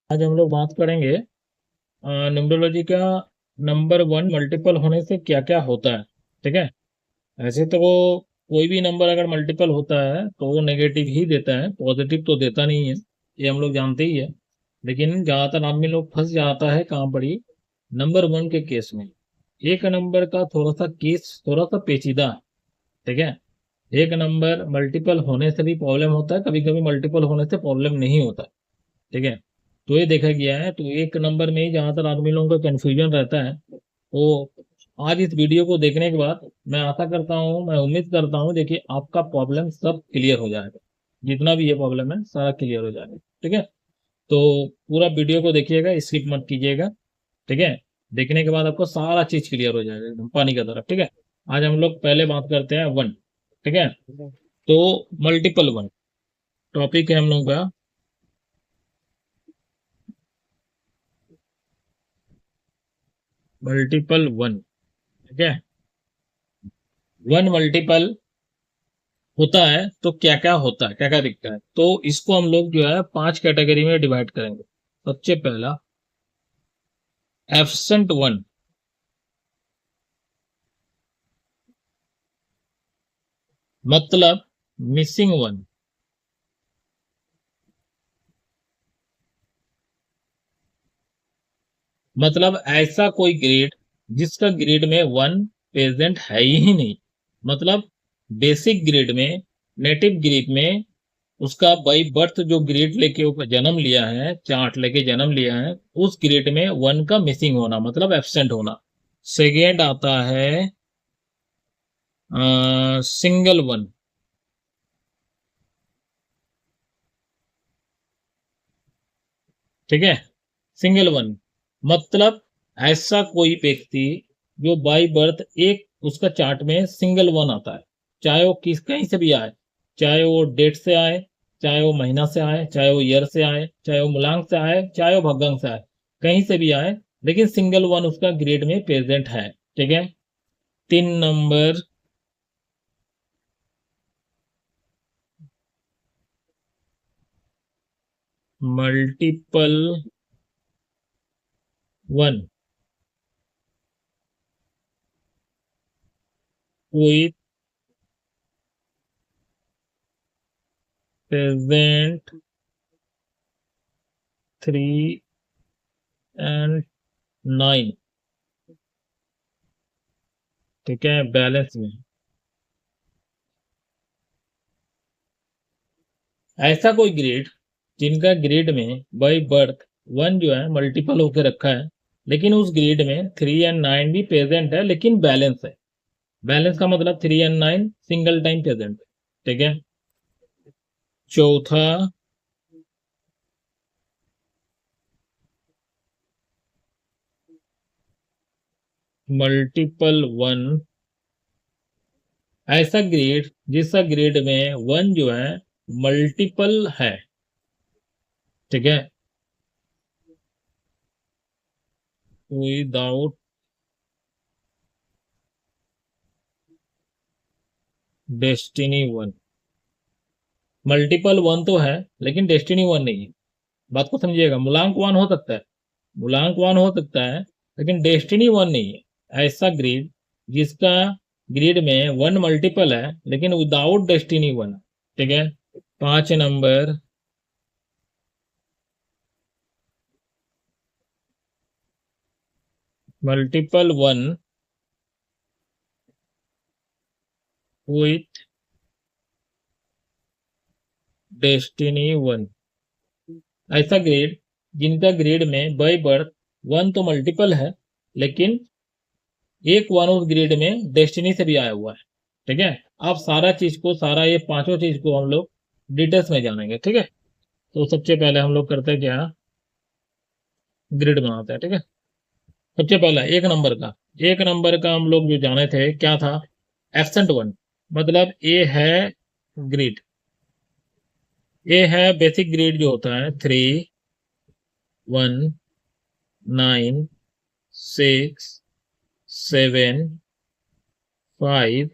आज हम लोग बात करेंगे न्यूमरोलॉजी का नंबर वन मल्टीपल होने से क्या क्या होता है। ठीक है। ऐसे तो वो कोई भी नंबर अगर मल्टीपल होता है तो वो नेगेटिव ही देता है, पॉजिटिव तो देता नहीं है। ये हम लोग जानते ही है। लेकिन ज्यादातर आदमी लोग फंस जाता है कहाँ पर ही, नंबर वन के केस में। एक नंबर का थोड़ा सा केस थोड़ा सा पेचीदा है। ठीक है। एक नंबर मल्टीपल होने से भी प्रॉब्लम होता है, कभी कभी मल्टीपल होने से प्रॉब्लम नहीं होता। ठीक है। तो ये देखा गया है, तो एक नंबर में ही ज्यादातर आदमी लोगों का कंफ्यूजन रहता है। तो आज इस वीडियो को देखने के बाद मैं आशा करता हूँ, मैं उम्मीद करता हूँ, देखिए आपका प्रॉब्लम सब क्लियर हो जाएगा। जितना भी ये प्रॉब्लम है सारा क्लियर हो जाएगा। ठीक है। तो पूरा वीडियो को देखिएगा, स्किप मत कीजिएगा। ठीक है। देखने के बाद आपको सारा चीज क्लियर हो जाएगा एकदम पानी की तरफ। ठीक है। आज हम लोग पहले बात करते हैं वन। ठीक है। तो मल्टीपल वन टॉपिक है हम लोग का। Multiple one. ठीक है। वन मल्टीपल होता है तो क्या क्या होता है, क्या क्या दिखता है, तो इसको हम लोग जो है पांच कैटेगरी में डिवाइड करेंगे। सबसे पहला एब्सेंट वन। मतलब मिसिंग वन। मतलब ऐसा कोई ग्रेड जिसका ग्रेड में वन प्रेजेंट है ही नहीं। मतलब बेसिक ग्रेड में, नेटिव ग्रेड में उसका बाई बर्थ जो ग्रेड लेके वो जन्म लिया है, चार्ट लेके जन्म लिया है, उस ग्रेड में वन का मिसिंग होना मतलब एब्सेंट होना। सेकेंड आता है सिंगल वन। ठीक है। सिंगल वन मतलब ऐसा कोई व्यक्ति जो बाई बर्थ एक उसका चार्ट में सिंगल वन आता है, चाहे वो किस कहीं से भी आए, चाहे वो डेट से आए, चाहे वो महीना से आए, चाहे वो ईयर से आए, चाहे वो मूलांक से आए, चाहे वो भग्गांक से आए, कहीं से भी आए, लेकिन सिंगल वन उसका ग्रेड में प्रेजेंट है। ठीक है। तीन नंबर मल्टीपल वन। कोई प्रेजेंट थ्री एंड नाइन। ठीक है, बैलेंस में। ऐसा कोई ग्रेड जिनका ग्रेड में बाई बर्थ वन जो है मल्टीपल होकर रखा है, लेकिन उस ग्रेड में थ्री एंड नाइन भी प्रेजेंट है लेकिन बैलेंस है। बैलेंस का मतलब three and nine single time present है। ठीक है। चौथा मल्टीपल वन। ऐसा ग्रेड जिसका ग्रेड में वन जो है मल्टीपल है। ठीक है। Without destiny one. Multiple one तो है लेकिन डेस्टिनी वन नहीं है। बात को समझिएगा, मूलांक वन हो सकता है, मूलांक वन हो सकता है, लेकिन डेस्टिनी वन नहीं है। ऐसा ग्रिड जिसका ग्रिड में वन मल्टीपल है लेकिन विदाउट डेस्टिनी वन। ठीक है। पांच number multiple one with destiny one. ऐसा ग्रेड जिनका ग्रेड में बाय बर्थ वन तो मल्टीपल है, लेकिन एक वन उस ग्रेड में डेस्टिनी से भी आया हुआ है। ठीक है। आप सारा चीज को, सारा ये पांचों चीज को हम लोग डिटेल्स में जानेंगे। ठीक है। तो सबसे पहले हम लोग करते हैं क्या, ग्रिड बनाते हैं। ठीक है। सबसे पहला एक नंबर का हम लोग जो जाने थे क्या था, एब्सेंट वन। मतलब ए है ग्रिड, ए है बेसिक ग्रिड जो होता है three one nine six seven five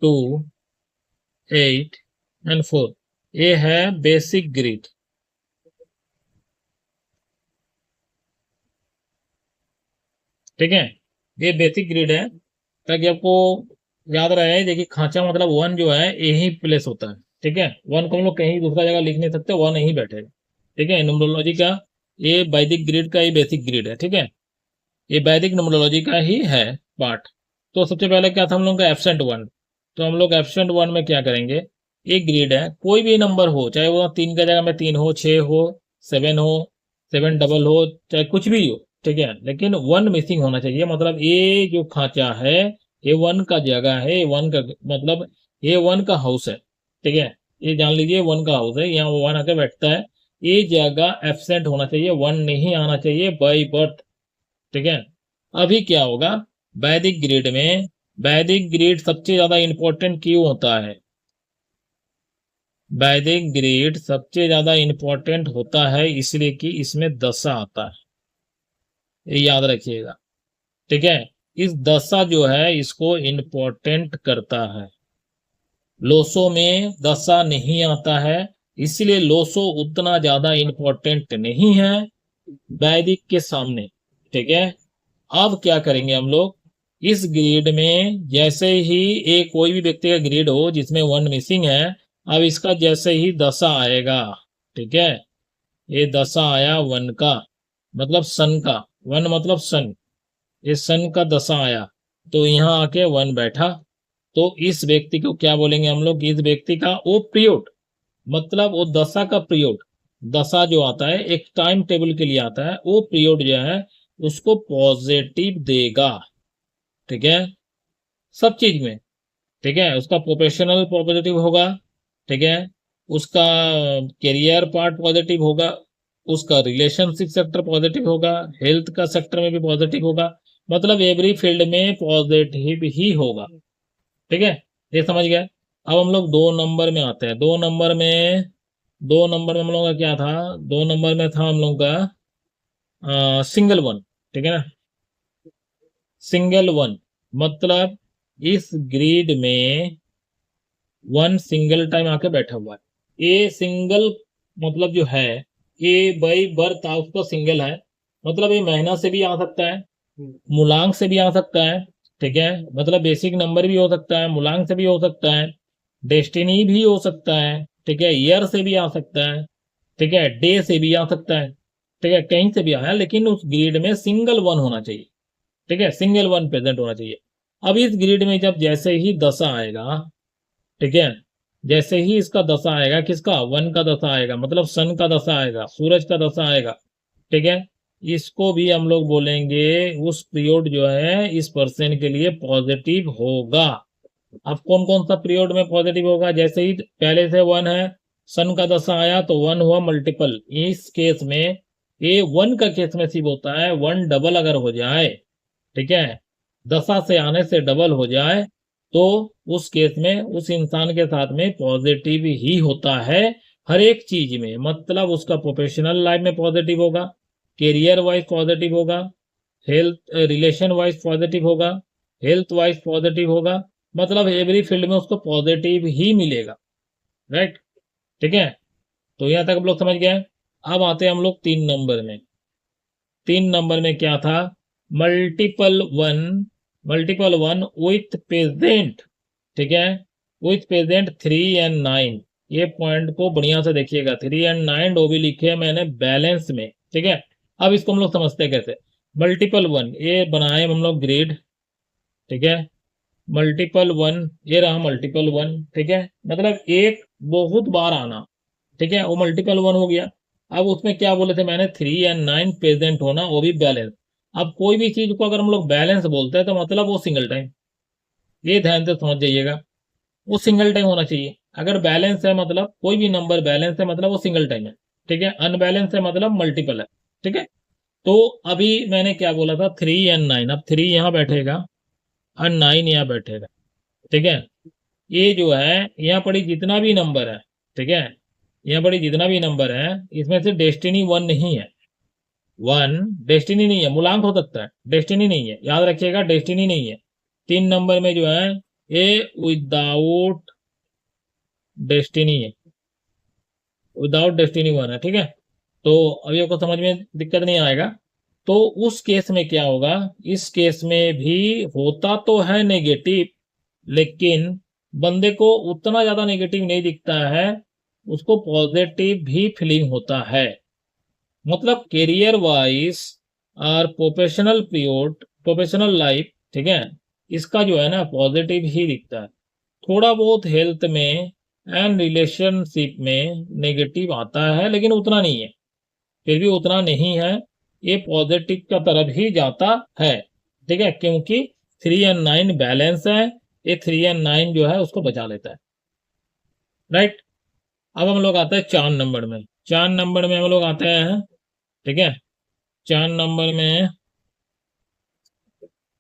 two eight and four. ये है बेसिक ग्रिड। ठीक है, ये बेसिक ग्रिड है ताकि आपको याद रहे। देखिए खांचा मतलब वन जो है यही प्लेस होता है, ठीक है। वन को हम लोग कहीं दूसरा जगह लिख नहीं सकते, वन यही बैठेगा, ठीक है। न्यूमरोलॉजी का ये वैदिक ग्रिड का ये बेसिक ग्रिड है, ठीक है। ये वैदिक न्यूमरोलॉजी का ही है पार्ट। तो सबसे पहले क्या था हम लोग का एब्सेंट वन। तो हम लोग एब्सेंट वन में क्या करेंगे, एक ग्रिड है, कोई भी नंबर हो, चाहे वो तीन की जगह में तीन हो, छः हो, सेवन हो, सेवन डबल हो, चाहे कुछ भी हो, ठीक है, लेकिन वन मिसिंग होना चाहिए। मतलब ये जो खांचा है ये वन का जगह है, ये वन का मतलब ये वन का हाउस है, ठीक है। ये जान लीजिए वन का हाउस है, यहाँ वन आके बैठता है। ये जगह एब्सेंट होना चाहिए, वन नहीं आना चाहिए बाई बर्थ, ठीक है। अभी क्या होगा, वैदिक ग्रिड में, वैदिक ग्रिड सबसे ज्यादा इंपॉर्टेंट क्यों होता है, वैदिक ग्रिड सबसे ज्यादा इंपॉर्टेंट होता है इसलिए कि इसमें दशा आता है, ये याद रखिएगा, ठीक है। इस दशा जो है इसको इंपॉर्टेंट करता है। लोसो में दशा नहीं आता है, इसलिए लोसो उतना ज्यादा इंपॉर्टेंट नहीं है वैदिक के सामने, ठीक है। अब क्या करेंगे हम लोग, इस ग्रिड में जैसे ही एक कोई भी व्यक्ति का ग्रिड हो जिसमें वन मिसिंग है, अब इसका जैसे ही दशा आएगा, ठीक है, ये दशा आया वन का, मतलब सन का, वन मतलब सन, ये सन का दशा आया, तो यहाँ आके वन बैठा। तो इस व्यक्ति को क्या बोलेंगे हम लोग, इस व्यक्ति का वो पीरियड, मतलब वो दशा का पीरियड, दशा जो आता है एक टाइम टेबल के लिए आता है, वो पीरियड जो है उसको पॉजिटिव देगा, ठीक है, सब चीज में, ठीक है। उसका प्रोफेशनल पॉजिटिव होगा, ठीक है, उसका करियर पार्ट पॉजिटिव होगा, उसका रिलेशनशिप सेक्टर पॉजिटिव होगा, हेल्थ का सेक्टर में भी पॉजिटिव होगा, मतलब एवरी फील्ड में पॉजिटिव ही होगा, ठीक है। ये समझ गया। अब हम लोग दो नंबर में आते हैं। दो नंबर में हम लोग का क्या था, दो नंबर में था हम लोग का सिंगल वन, ठीक है ना। सिंगल वन मतलब इस ग्रिड में वन सिंगल टाइम आके बैठा हुआ है। ए सिंगल मतलब जो है, ए बाई बर्थ उसका सिंगल है, मतलब ये महीना से भी आ सकता है, मूलांक से भी आ सकता है, ठीक है, मतलब बेसिक नंबर भी हो सकता है, मूलांक से भी हो सकता है, डेस्टिनी भी हो सकता है, ठीक है, ईयर से भी आ सकता है, ठीक है, डे से भी आ सकता है, ठीक है, कहीं से भी आया, लेकिन उस ग्रिड में सिंगल वन होना चाहिए, ठीक है, सिंगल वन प्रेजेंट होना चाहिए। अब इस ग्रिड में जब जैसे ही दशा आएगा, ठीक है, जैसे ही इसका दशा आएगा, किसका, वन का दशा आएगा, मतलब सन का दशा आएगा, सूरज का दशा आएगा, ठीक है, इसको भी हम लोग बोलेंगे उस पीरियड जो है इस पर्सन के लिए पॉजिटिव होगा। अब कौन कौन सा पीरियड में पॉजिटिव होगा, जैसे ही पहले से वन है, सन का दशा आया तो वन हुआ मल्टीपल, इस केस में ये वन का केस में सिर्फ होता है, वन डबल अगर हो जाए, ठीक है, दशा से आने से डबल हो जाए, तो उस केस में उस इंसान के साथ में पॉजिटिव ही होता है हर एक चीज में, मतलब उसका प्रोफेशनल लाइफ में पॉजिटिव होगा, करियर वाइज पॉजिटिव होगा, हेल्थ रिलेशन वाइज पॉजिटिव होगा, हेल्थ वाइज पॉजिटिव होगा, मतलब एवरी फील्ड में उसको पॉजिटिव ही मिलेगा, राइट, ठीक है। तो यहाँ तक हम लोग समझ गए। अब आते हैं हम लोग तीन नंबर में। तीन नंबर में क्या था, multiple one, multiple one with present, ठीक है, with present three and nine. ये पॉइंट को बढ़िया से देखिएगा, थ्री एंड नाइन वो भी लिखे हैं मैंने बैलेंस में, ठीक है। अब इसको हम लोग समझते हैं कैसे, मल्टीपल वन ये बनाए हम लोग ग्रिड, ठीक है, मल्टीपल वन, ये रहा मल्टीपल वन, ठीक है, मतलब एक बहुत बार आना, ठीक है, वो मल्टीपल वन हो गया। अब उसमें क्या बोले थे मैंने, थ्री एंड नाइन प्रेजेंट होना, वो भी बैलेंस। अब कोई भी चीज को अगर हम लोग बैलेंस बोलते हैं तो मतलब वो सिंगल टाइम, ये ध्यान से समझ जाइएगा, वो सिंगल टाइम होना चाहिए। अगर बैलेंस है मतलब कोई भी नंबर बैलेंस है मतलब वो सिंगल टाइम है, ठीक है, अनबैलेंस है मतलब मल्टीपल है, ठीक है। तो अभी मैंने क्या बोला था, थ्री एंड नाइन, अब थ्री यहाँ बैठेगा और नाइन यहाँ बैठेगा, ठीक है। ये जो है यहाँ पड़ी जितना भी नंबर है, ठीक है, यहाँ पड़ी जितना भी नंबर है, इसमें से डेस्टिनी वन नहीं है, वन डेस्टिनी नहीं है, मूलांक हो सकता है, डेस्टिनी नहीं है, याद रखिएगा डेस्टिनी नहीं है। तीन नंबर में जो है ये विदाउट डेस्टिनी है, विदाउट डेस्टिनी वन है, ठीक है। तो अभी आपको समझ में दिक्कत नहीं आएगा। तो उस केस में क्या होगा, इस केस में भी होता तो है नेगेटिव, लेकिन बंदे को उतना ज्यादा नेगेटिव नहीं दिखता है, उसको पॉजिटिव भी फीलिंग होता है। मतलब कैरियर वाइज और प्रोफेशनल लाइफ, ठीक है, इसका जो है ना पॉजिटिव ही दिखता है। थोड़ा बहुत हेल्थ में एंड रिलेशनशिप में नेगेटिव आता है, लेकिन उतना नहीं है, फिर भी उतना नहीं है, ये पॉजिटिव का तरफ ही जाता है। ठीक है, क्योंकि 3 और 9 बैलेंस है, ये 3 और 9 जो है उसको बचा लेता है। राइट। अब हम लोग आते हैं 4 नंबर में। 4 नंबर में हम लोग आते हैं, ठीक है, 4 नंबर में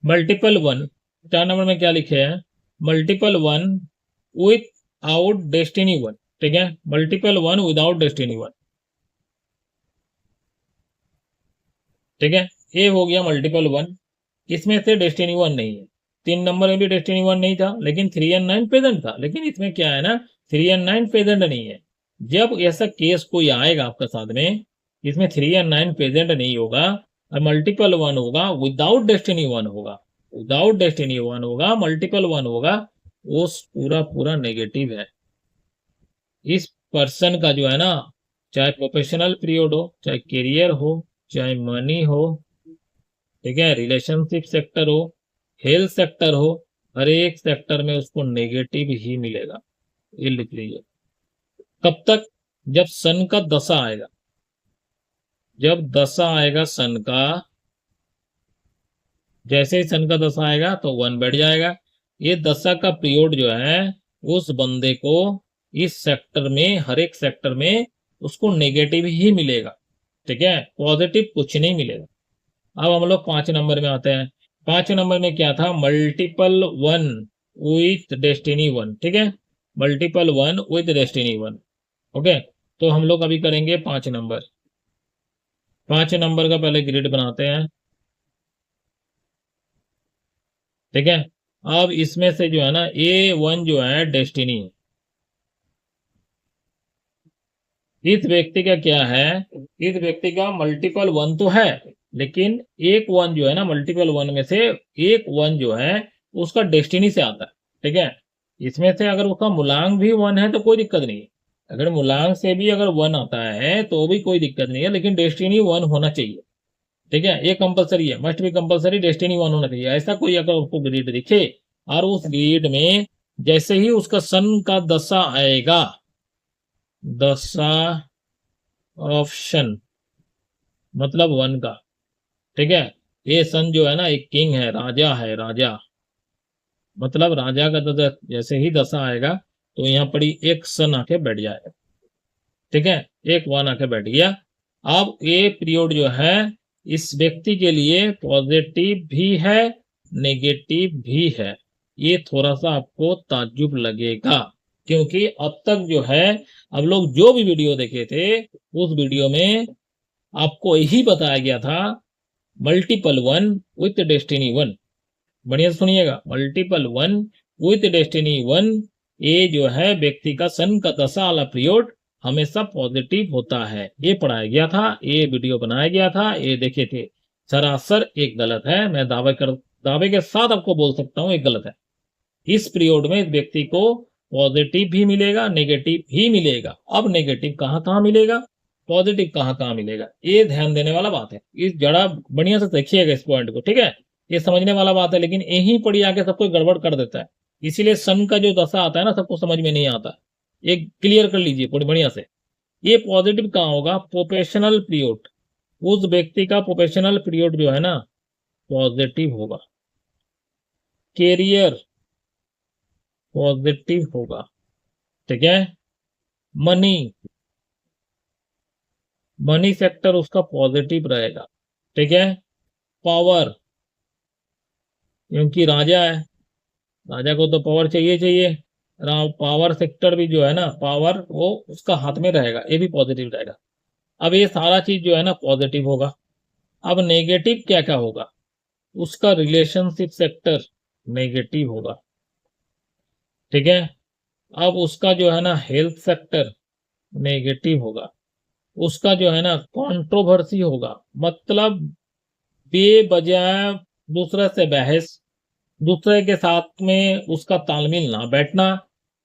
मल्टीपल वन। 4 नंबर में क्या लिखे हैं, multiple one with out destiny one. ठीक है, multiple one without destiny one. ठीक है, ये हो गया मल्टीपल वन, इसमें से डेस्टिनी वन नहीं है। 3 नंबर में भी डेस्टिनी वन नहीं था, लेकिन 3 और 9 प्रेजेंट था। लेकिन इसमें क्या है ना, 3 और 9 प्रेजेंट नहीं है। जब ऐसा केस कोई आएगा आपके साथ में, इसमें 3 और 9 प्रेजेंट नहीं होगा और मल्टीपल वन होगा, विदाउट डेस्टिनी वन होगा, विदाउट डेस्टिनी वन होगा, मल्टीपल वन होगा, वो पूरा पूरा नेगेटिव है। इस पर्सन का जो है ना, चाहे प्रोफेशनल पीरियड हो, चाहे करियर हो, चाहे मनी हो, ठीक है, रिलेशनशिप सेक्टर हो, हेल्थ सेक्टर हो, हर एक सेक्टर में उसको नेगेटिव ही मिलेगा। ये लिख लीजिए। कब तक, जब सन का दशा आएगा, जब दशा आएगा सन का, जैसे ही सन का दशा आएगा तो 1 बैठ जाएगा। ये दशा का पीरियड जो है, उस बंदे को इस सेक्टर में, हर एक सेक्टर में उसको नेगेटिव ही मिलेगा। ठीक है, पॉजिटिव कुछ नहीं मिलेगा। अब हम लोग 5 नंबर में आते हैं। 5 नंबर में क्या था, multiple one with destiny one. ठीक है, multiple one with destiny one. Okay, तो हम लोग अभी करेंगे 5 नंबर। 5 नंबर का पहले ग्रिड बनाते हैं। ठीक है, अब इसमें से जो है ना, A1 जो है डेस्टिनी है। इस व्यक्ति का क्या है, इस व्यक्ति का मल्टीपल वन तो है, लेकिन एक वन जो है ना, मल्टीपल वन में से एक वन जो है उसका डेस्टिनी से आता है। ठीक है, इसमें से अगर उसका मूलांक भी वन है तो कोई दिक्कत नहीं है। अगर मूलांक से भी अगर वन आता है तो भी कोई दिक्कत नहीं है, लेकिन डेस्टिनी वन होना चाहिए। ठीक है, ये कंपलसरी है, must be compulsory, destiny one होना चाहिए। ऐसा कोई अगर आपको ग्रेड दिखे और उस ग्रेड में जैसे ही उसका सन का दशा आएगा, दशा ऑप्शन मतलब 1 का, ठीक है, ये सन जो है ना एक किंग है, राजा है, राजा, मतलब राजा का जैसे ही दशा आएगा तो यहाँ पर एक सन आके बैठ जाएगा। ठीक है, एक 1 आके बैठ गया। अब ये पीरियड जो है इस व्यक्ति के लिए पॉजिटिव भी है, नेगेटिव भी है। ये थोड़ा सा आपको ताज्जुब लगेगा, क्योंकि अब तक जो है, अब लोग जो भी वीडियो देखे थे उस वीडियो में आपको यही बताया गया था, multiple one with destiny one. बढ़िया से सुनिएगा, multiple one with destiny one, ये जो है व्यक्ति का सन का दशा वाला पीरियड हमेशा पॉजिटिव होता है। ये पढ़ाया गया था, ये वीडियो बनाया गया था, ये देखे थे। सरासर एक गलत है, मैं दावे के साथ आपको बोल सकता हूँ एक गलत है। इस पीरियड में इस व्यक्ति को पॉजिटिव भी मिलेगा, नेगेटिव भी मिलेगा। अब नेगेटिव कहाँ कहाँ मिलेगा, पॉजिटिव कहाँ कहाँ मिलेगा, ये ध्यान देने वाला बात है। इस जरा बढ़िया से देखिएगा इस पॉइंट को। ठीक है, ये समझने वाला बात है, लेकिन यही पढ़ी आके सबको गड़बड़ कर देता है। इसीलिए सन का जो दशा आता है ना, सबको समझ में नहीं आता। एक क्लियर कर लीजिए पूरी बढ़िया से। ये पॉजिटिव कहाँ होगा, प्रोफेशनल पीरियड, उस व्यक्ति का प्रोफेशनल पीरियड जो है ना पॉजिटिव होगा। कैरियर पॉजिटिव होगा। ठीक है, मनी, मनी सेक्टर उसका पॉजिटिव रहेगा। ठीक है, पावर, क्योंकि राजा है, राजा को तो पावर चाहिए चाहिए, पावर सेक्टर भी जो है ना, पावर वो उसका हाथ में रहेगा, ये भी पॉजिटिव रहेगा। अब ये सारा चीज जो है ना पॉजिटिव होगा। अब नेगेटिव क्या क्या होगा, उसका रिलेशनशिप सेक्टर नेगेटिव होगा। ठीक है, अब उसका जो है ना हेल्थ सेक्टर नेगेटिव होगा। उसका जो है ना कंट्रोवर्सी होगा, मतलब बेवजह दूसरे से बहस, दूसरे के साथ में उसका तालमेल ना बैठना,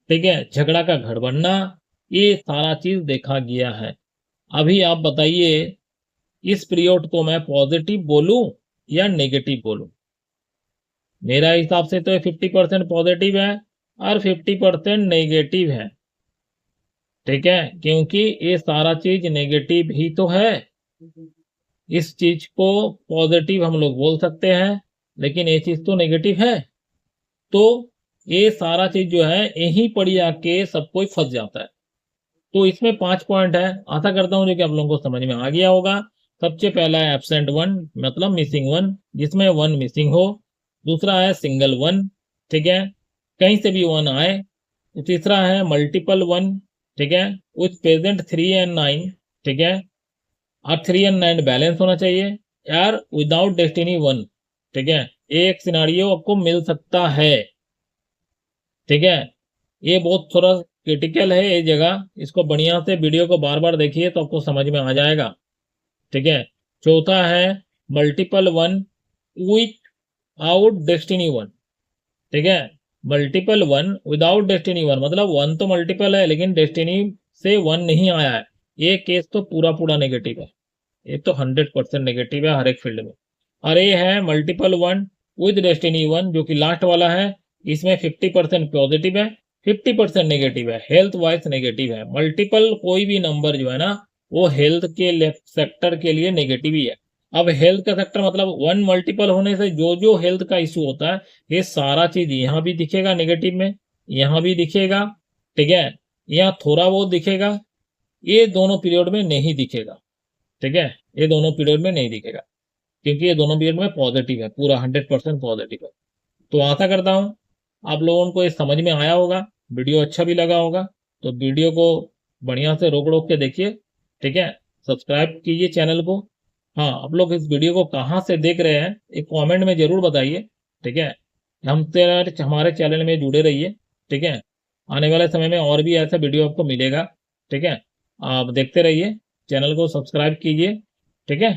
ठीक है, झगड़ा का घर बनना, ये सारा चीज देखा गया है। अभी आप बताइए इस पीरियड को मैं पॉजिटिव बोलूं या नेगेटिव बोलूं? मेरा हिसाब से तो 50% पॉजिटिव है और 50% नेगेटिव है, ठीक है, क्योंकि ये सारा चीज नेगेटिव ही तो है। इस चीज को पॉजिटिव हम लोग बोल सकते हैं, लेकिन ये चीज तो नेगेटिव है। तो ये सारा चीज जो है यहीं पड़ी आके सब कोई फंस जाता है। तो इसमें 5 पॉइंट है, आशा करता हूँ जो कि आप लोगों को समझ में आ गया होगा। सबसे पहला है एब्सेंट वन, मतलब मिसिंग वन, जिसमें वन मिसिंग हो। दूसरा है सिंगल वन, ठीक है, कहीं से भी वन आए। तीसरा है मल्टीपल वन, ठीक है, विथ प्रेजेंट 3 एंड 9, ठीक है, और 3 एंड 9 बैलेंस होना चाहिए यार, विदाउट डेस्टिनी वन, ठीक है। एक सिनारियो आपको मिल सकता है, ठीक है, ये बहुत थोड़ा क्रिटिकल है ये जगह, इसको बढ़िया से वीडियो को बार बार देखिए तो आपको समझ में आ जाएगा, ठीक है। चौथा है multiple one with out destiny one, ठीक है, multiple one without destiny one, मतलब वन तो मल्टीपल है लेकिन डेस्टिनी से वन नहीं आया है। ये केस तो पूरा पूरा नेगेटिव है, ये तो 100% नेगेटिव है हर एक फील्ड में। और ये है multiple one with destiny one, जो कि लास्ट वाला है, इसमें 50% पॉजिटिव है, 50% नेगेटिव है, हेल्थ वाइज नेगेटिव है। मल्टीपल कोई भी नंबर जो है ना वो हेल्थ के सेक्टर के लिए नेगेटिव ही है। अब हेल्थ का सेक्टर मतलब वन मल्टीपल होने से जो जो हेल्थ का इशू होता है ये सारा चीज यहाँ भी दिखेगा नेगेटिव में, यहाँ भी दिखेगा, ठीक है, यहाँ थोड़ा बहुत दिखेगा, ये दोनों पीरियड में नहीं दिखेगा, ठीक है, ये दोनों पीरियड में नहीं दिखेगा, क्योंकि ये दोनों पीरियड में पॉजिटिव है, पूरा 100% पॉजिटिव है। तो आशा करता हूँ आप लोगों को ये समझ में आया होगा, वीडियो अच्छा भी लगा होगा। तो वीडियो को बढ़िया से रोक रोक के देखिए, ठीक है, सब्सक्राइब कीजिए चैनल को। हाँ, आप लोग इस वीडियो को कहाँ से देख रहे हैं एक कमेंट में जरूर बताइए, ठीक है। हमारे चैनल में जुड़े रहिए, ठीक है, आने वाले समय में और भी ऐसा वीडियो आपको मिलेगा, ठीक है। आप देखते रहिए, चैनल को सब्सक्राइब कीजिए, ठीक है।